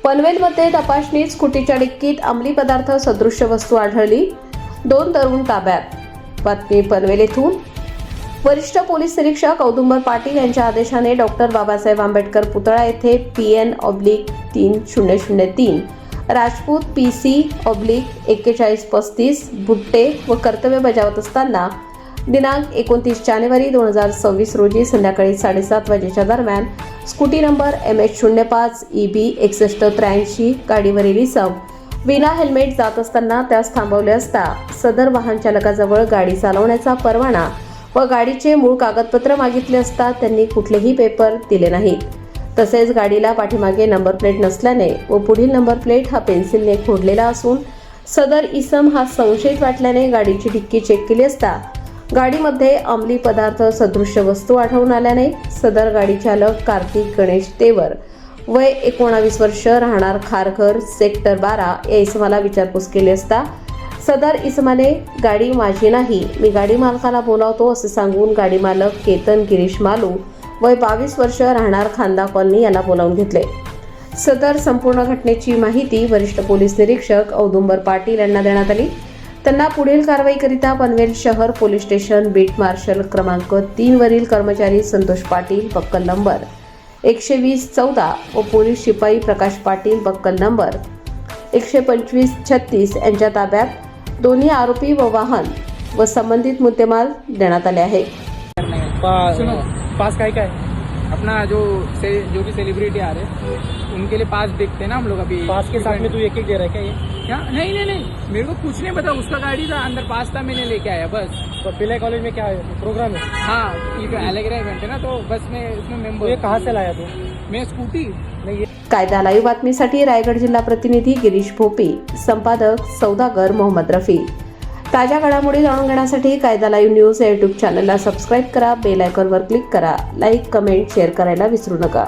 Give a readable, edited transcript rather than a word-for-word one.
पनवेलमध्ये तपासणीत स्कूटीच्या डिक्कीत अंमली पदार्थ सदृश्य वस्तू आढळली. 2 तरुण ताब्यात. बातमी पनवेल येथून. वरिष्ठ पोलीस निरीक्षक औदुंबर पाटील यांच्या आदेशाने डॉक्टर बाबासाहेब आंबेडकर पुतळा येथे PN/3003 राजपूत PC/4135 भुट्टे व कर्तव्य बजावत असताना दिनांक 29 जानेवारी 2026 रोजी संध्याकाळी 7:30 वाजेच्या दरम्यान स्कूटी नंबर MH05EB6183 गाडीवरील इसम विना हेल्मेट जात असताना त्यास थांबवले असता सदर वाहन चालकाजवळ गाडी चालवण्याचा परवाना व गाडीचे मूळ कागदपत्र मागितले असता त्यांनी कुठलेही पेपर दिले नाहीत. तसेच गाडीला पाठीमागे नंबर प्लेट नसल्याने व पुढील नंबर प्लेट हा पेन्सिलने खोडलेला असून सदर इसम हा संशयित वाटल्याने गाडीची डिक्की चेक केली असता गाडीमध्ये अंमली पदार्थ सदृश्य वस्तू आढळून आल्याने सदर गाडी चालक कार्तिक गणेश तेवर वय 19 वर्ष राहणार खारघर सेक्टर 12 या इसमाला विचारपूस केली असता सदर इसमाने गाडी माझी नाही, मी गाडी मालकाला बोलावतो असे सांगून गाडी मालक केतन गिरीश मालू वय 22 वर्ष राहणार खांदा कॉलनी याला बोलावून घेतले. सदर संपूर्ण घटनेची माहिती वरिष्ठ पोलीस निरीक्षक औदुंबर पाटील यांना देण्यात आली. त्यांना पुढील कारवाईकरिता पनवेल शहर पोलीस स्टेशन बीट मार्शल क्रमांक 3 वरील कर्मचारी संतोष पाटील बक्कल नंबर 120-14 व पोलीस शिपाई प्रकाश पाटील बक्कल नंबर 125-36 यांच्या ताब्यात दोन्ही आरोपी व वाहन व संबंधित मुद्देमाल देण्यात आले आहे. पास काय अपना जो भी सेलिब्रिटी आ रहे उनके लिए पास देखते हैं ना हम लोग. अभी पास के साथ में तू एक दे रहा है क्या ये? क्या? नहीं, मेरे को कुछ नहीं पता. उसका गाड़ी था, अंदर पास था, मैंने लेके आया बस. तो पिलाई कॉलेज में क्या है प्रोग्राम है? हाँ, ये एलेग्रा इवेंट है ना, तो बस में उसमें मेंबर. ये कहाँ से लाया तू? मैं स्कूटी. नहीं. कायदा लाईव्ह बातमीसाठी रायगड जिल्हा प्रतिनिधी गिरीश भोपी, संपादक सौदागर मोहम्मद रफी. ताज्या घडामोडी जाणून घेण्यासाठी कायदा लाईव्ह न्यूज या यूट्यूब चॅनलला सबस्क्राईब करा, बेल आयकॉनवर क्लिक करा, लाईक, कमेंट, शेअर करायला विसरू नका.